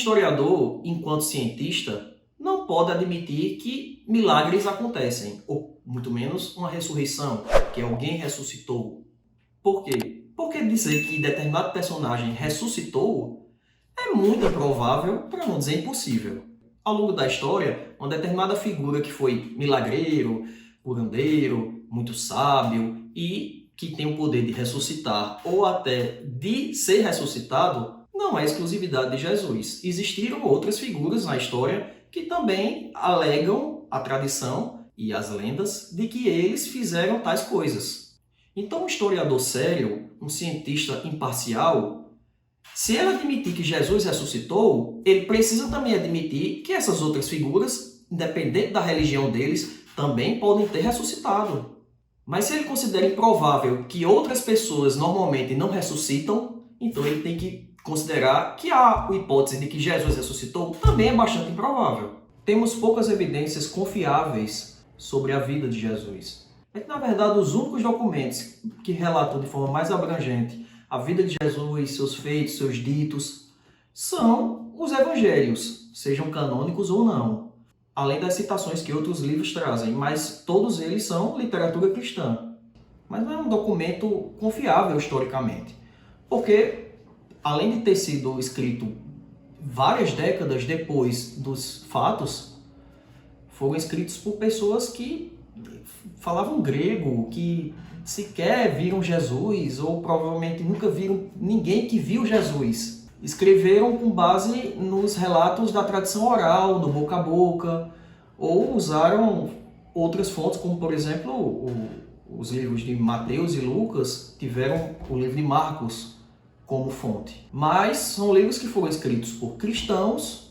historiador, enquanto cientista, não pode admitir que milagres acontecem, ou muito menos uma ressurreição, que alguém ressuscitou. Por quê? Porque dizer que determinado personagem ressuscitou é muito improvável, para não dizer impossível. Ao longo da história, uma determinada figura que foi milagreiro, curandeiro, muito sábio e que tem o poder de ressuscitar ou até de ser ressuscitado, não é exclusividade de Jesus. Existiram outras figuras na história que também alegam a tradição e as lendas de que eles fizeram tais coisas. Então, um historiador sério, um cientista imparcial, se ele admitir que Jesus ressuscitou, ele precisa também admitir que essas outras figuras, independente da religião deles, também podem ter ressuscitado. Mas se ele considera improvável que outras pessoas normalmente não ressuscitam, então ele tem que considerar que a hipótese de que Jesus ressuscitou também é bastante improvável. Temos poucas evidências confiáveis sobre a vida de Jesus. É que, na verdade, os únicos documentos que relatam de forma mais abrangente a vida de Jesus, seus feitos, seus ditos, são os evangelhos, sejam canônicos ou não. Além das citações que outros livros trazem, mas todos eles são literatura cristã. Mas não é um documento confiável historicamente, porque, além de ter sido escrito várias décadas depois dos fatos, foram escritos por pessoas que falavam grego, que sequer viram Jesus, ou provavelmente nunca viram ninguém que viu Jesus. Escreveram com base nos relatos da tradição oral, do boca a boca, ou usaram outras fontes, como por exemplo os livros de Mateus e Lucas, tiveram o livro de Marcos como fonte. Mas são livros que foram escritos por cristãos,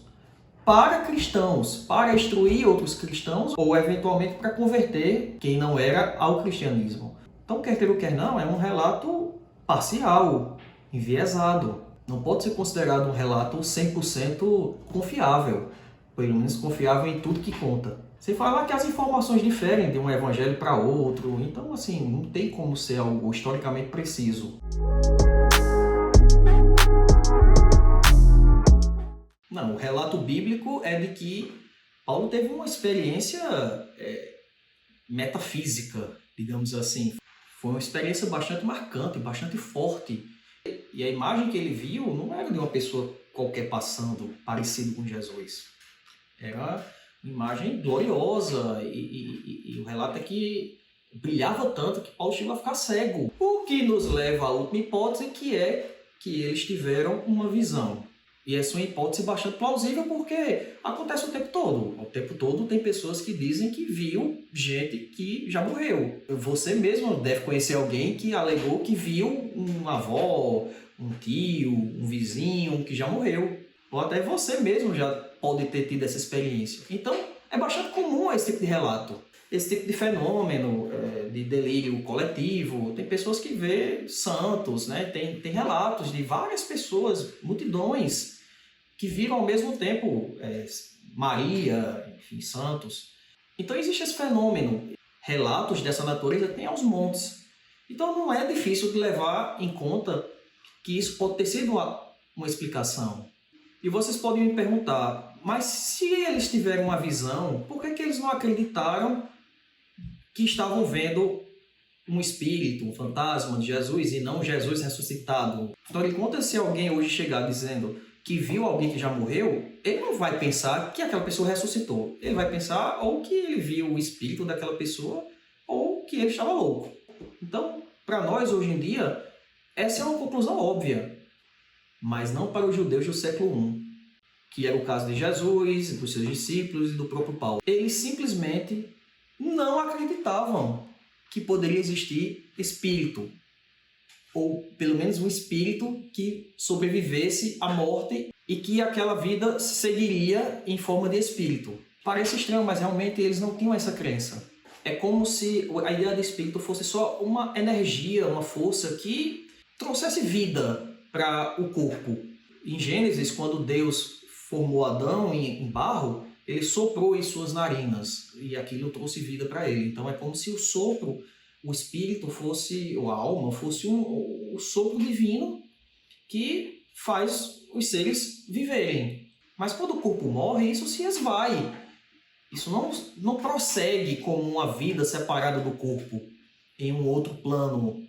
para instruir outros cristãos, ou eventualmente para converter quem não era ao cristianismo. Então, quer queira ou quer não, é um relato parcial, enviesado. Não pode ser considerado um relato 100% confiável, pelo menos confiável em tudo que conta. Sem falar que as informações diferem de um evangelho para outro, então assim, não tem como ser algo historicamente preciso. Não, o relato bíblico é de que Paulo teve uma experiência metafísica, digamos assim. Foi uma experiência bastante marcante, bastante forte. E a imagem que ele viu não era de uma pessoa qualquer passando, parecido com Jesus. Era uma imagem gloriosa e o relato é que brilhava tanto que Paulo chegou a ficar cego. O que nos leva à última hipótese, que é que eles tiveram uma visão. E essa é uma hipótese bastante plausível porque acontece o tempo todo. O tempo todo tem pessoas que dizem que viu gente que já morreu. Você mesmo deve conhecer alguém que alegou que viu uma avó, um tio, um vizinho que já morreu. Ou até você mesmo já pode ter tido essa experiência. Então, é bastante comum esse tipo de relato. Esse tipo de fenômeno de delírio coletivo. Tem pessoas que vê santos, né? Tem relatos de várias pessoas, multidões, que viram ao mesmo tempo Maria, enfim, santos. Então existe esse fenômeno. Relatos dessa natureza tem aos montes. Então não é difícil de levar em conta que isso pode ter sido uma explicação. E vocês podem me perguntar, mas se eles tiveram uma visão, por que eles não acreditaram que estavam vendo um espírito, um fantasma de Jesus e não Jesus ressuscitado? Afinal de contas, se alguém hoje chegar dizendo que viu alguém que já morreu, ele não vai pensar que aquela pessoa ressuscitou. Ele vai pensar ou que ele viu o espírito daquela pessoa ou que ele estava louco. Então, para nós hoje em dia, essa é uma conclusão óbvia, mas não para os judeus do século I, que era o caso de Jesus, dos seus discípulos e do próprio Paulo. Eles simplesmente não acreditavam que poderia existir espírito, ou pelo menos um espírito que sobrevivesse à morte e que aquela vida seguiria em forma de espírito. Parece estranho, mas realmente eles não tinham essa crença. É como se a ideia de espírito fosse só uma energia, uma força que trouxesse vida para o corpo. Em Gênesis, quando Deus formou Adão em barro, ele soprou em suas narinas e aquilo trouxe vida para ele. Então é como se o sopro, o espírito fosse, ou a alma, fosse o sopro divino que faz os seres viverem. Mas quando o corpo morre, isso se esvai. Isso não prossegue como uma vida separada do corpo, em um outro plano,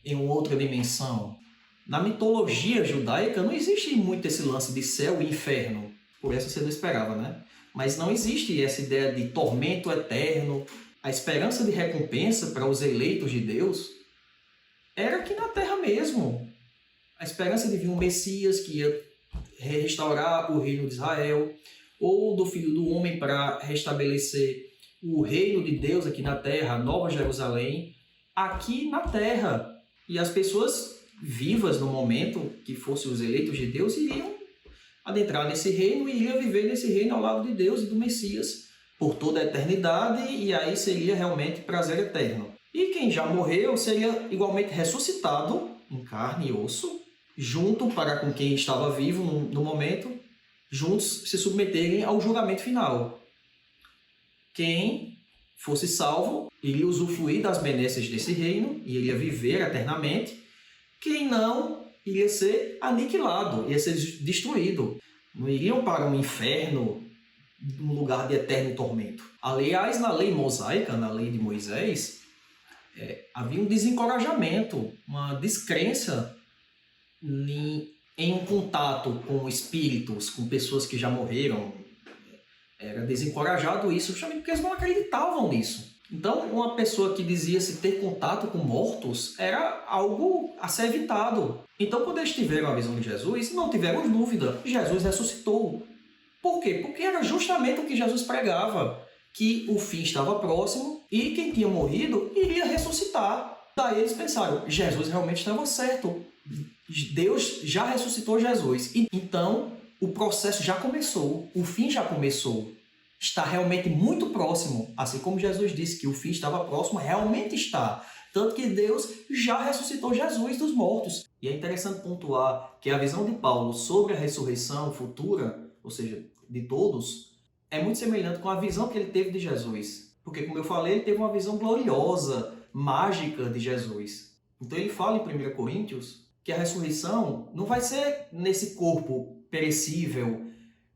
em uma outra dimensão. Na mitologia judaica não existe muito esse lance de céu e inferno. Por essa você não esperava, né? Mas não existe essa ideia de tormento eterno. A esperança de recompensa para os eleitos de Deus era aqui na Terra mesmo. A esperança de vir um Messias que ia restaurar o reino de Israel, ou do Filho do Homem para restabelecer o reino de Deus aqui na Terra, a Nova Jerusalém, aqui na Terra. E as pessoas vivas no momento, que fossem os eleitos de Deus, iriam adentrar nesse reino e iriam viver nesse reino ao lado de Deus e do Messias por toda a eternidade, e aí seria realmente prazer eterno. E quem já morreu seria igualmente ressuscitado em carne e osso, junto para com quem estava vivo no momento, juntos se submeterem ao julgamento final. Quem fosse salvo iria usufruir das benesses desse reino, iria viver eternamente. Quem não, iria ser aniquilado, ia ser destruído. Não iriam para um inferno, um lugar de eterno tormento. Aliás, na lei mosaica, na lei de Moisés, havia um desencorajamento, uma descrença em um contato com espíritos, com pessoas que já morreram. Era desencorajado isso, justamente porque eles não acreditavam nisso. Então, uma pessoa que dizia-se ter contato com mortos era algo a ser evitado. Então, quando eles tiveram a visão de Jesus, não tiveram dúvida, Jesus ressuscitou. Por quê? Porque era justamente o que Jesus pregava, que o fim estava próximo e quem tinha morrido iria ressuscitar. Daí eles pensaram, Jesus realmente estava certo. Deus já ressuscitou Jesus. E então, o processo já começou, o fim já começou. Está realmente muito próximo. Assim como Jesus disse que o fim estava próximo, realmente está. Tanto que Deus já ressuscitou Jesus dos mortos. E é interessante pontuar que a visão de Paulo sobre a ressurreição futura, ou seja, de todos, é muito semelhante com a visão que ele teve de Jesus. Porque, como eu falei, ele teve uma visão gloriosa, mágica de Jesus. Então ele fala em 1 Coríntios que a ressurreição não vai ser nesse corpo perecível,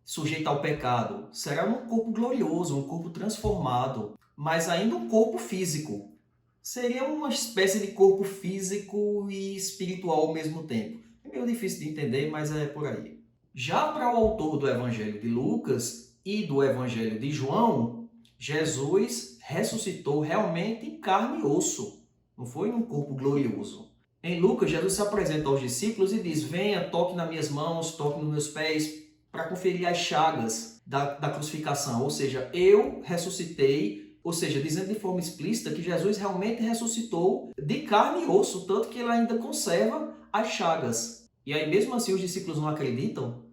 sujeito ao pecado. Será um corpo glorioso, um corpo transformado, mas ainda um corpo físico. Seria uma espécie de corpo físico e espiritual ao mesmo tempo. É meio difícil de entender, mas é por aí. Já para o autor do Evangelho de Lucas e do Evangelho de João, Jesus ressuscitou realmente em carne e osso. Não foi num corpo glorioso. Em Lucas, Jesus se apresenta aos discípulos e diz: venha, toque nas minhas mãos, toque nos meus pés, para conferir as chagas da crucificação. Ou seja, eu ressuscitei, ou seja, dizendo de forma explícita que Jesus realmente ressuscitou de carne e osso, tanto que ele ainda conserva as chagas. E aí, mesmo assim, os discípulos não acreditam,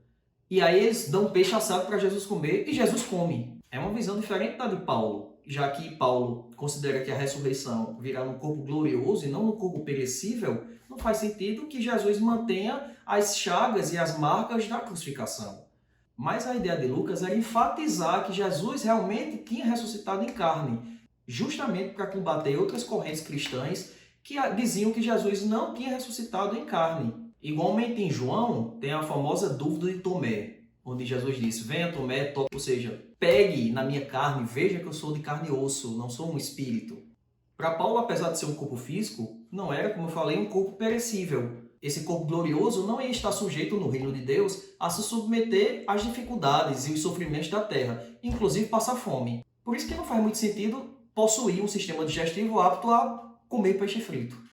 e aí eles dão peixe assado para Jesus comer, e Jesus come. É uma visão diferente da de Paulo, já que Paulo considera que a ressurreição virá num corpo glorioso e não num corpo perecível. Não faz sentido que Jesus mantenha as chagas e as marcas da crucificação. Mas a ideia de Lucas era enfatizar que Jesus realmente tinha ressuscitado em carne, justamente para combater outras correntes cristãs que diziam que Jesus não tinha ressuscitado em carne. Igualmente em João, tem a famosa dúvida de Tomé, onde Jesus disse: venha Tomé, toque, ou seja, pegue na minha carne, veja que eu sou de carne e osso, não sou um espírito. Para Paulo, apesar de ser um corpo físico, não era, como eu falei, um corpo perecível. Esse corpo glorioso não ia estar sujeito no reino de Deus a se submeter às dificuldades e os sofrimentos da terra, inclusive passar fome. Por isso que não faz muito sentido possuir um sistema digestivo apto a comer peixe frito.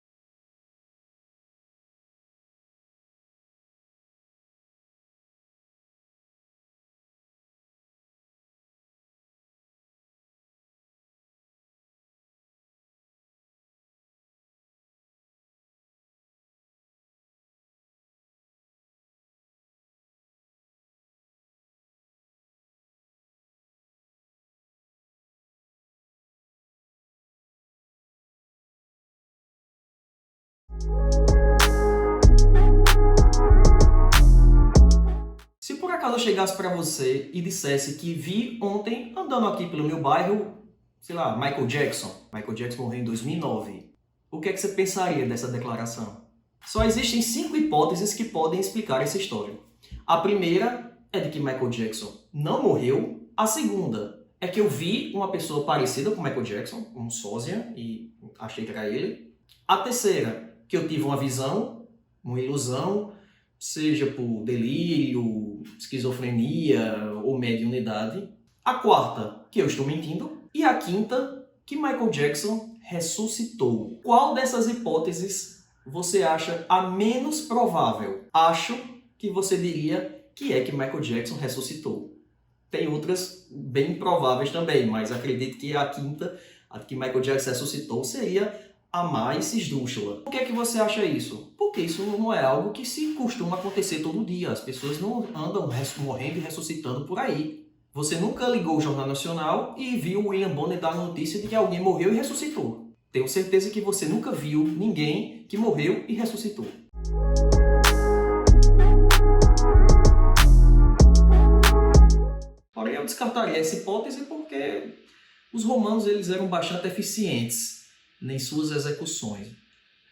Se por acaso eu chegasse para você e dissesse que vi ontem, andando aqui pelo meu bairro, sei lá, Michael Jackson. Michael Jackson morreu em 2009. O que é que você pensaria dessa declaração? Só existem 5 hipóteses que podem explicar essa história. A primeira é de que Michael Jackson não morreu. A segunda é que eu vi uma pessoa parecida com Michael Jackson, um sósia, e achei que era ele. A terceira, que eu tive uma visão, uma ilusão, seja por delírio, esquizofrenia ou mediunidade. A quarta, que eu estou mentindo. E a quinta, que Michael Jackson ressuscitou. Qual dessas hipóteses você acha a menos provável? Acho que você diria que é que Michael Jackson ressuscitou. Tem outras bem prováveis também, mas acredito que a quinta, a que Michael Jackson ressuscitou, seria a mais esdrúxula. Por que é que você acha isso? Porque isso não é algo que se costuma acontecer todo dia. As pessoas não andam morrendo e ressuscitando por aí. Você nunca ligou o Jornal Nacional e viu o William Bonner dar a notícia de que alguém morreu e ressuscitou. Tenho certeza que você nunca viu ninguém que morreu e ressuscitou. Porém, eu descartaria essa hipótese porque os romanos eles eram bastante eficientes em suas execuções.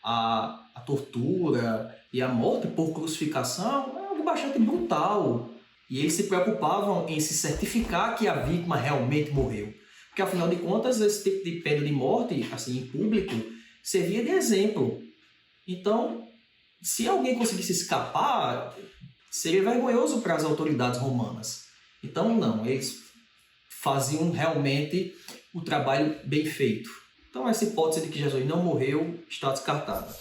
A tortura e a morte por crucificação é algo bastante brutal. E eles se preocupavam em se certificar que a vítima realmente morreu. Porque, afinal de contas, esse tipo de pena de morte, assim, em público, servia de exemplo. Então, se alguém conseguisse escapar, seria vergonhoso para as autoridades romanas. Então, não, eles faziam realmente o trabalho bem feito. Então, essa hipótese de que Jesus não morreu está descartada.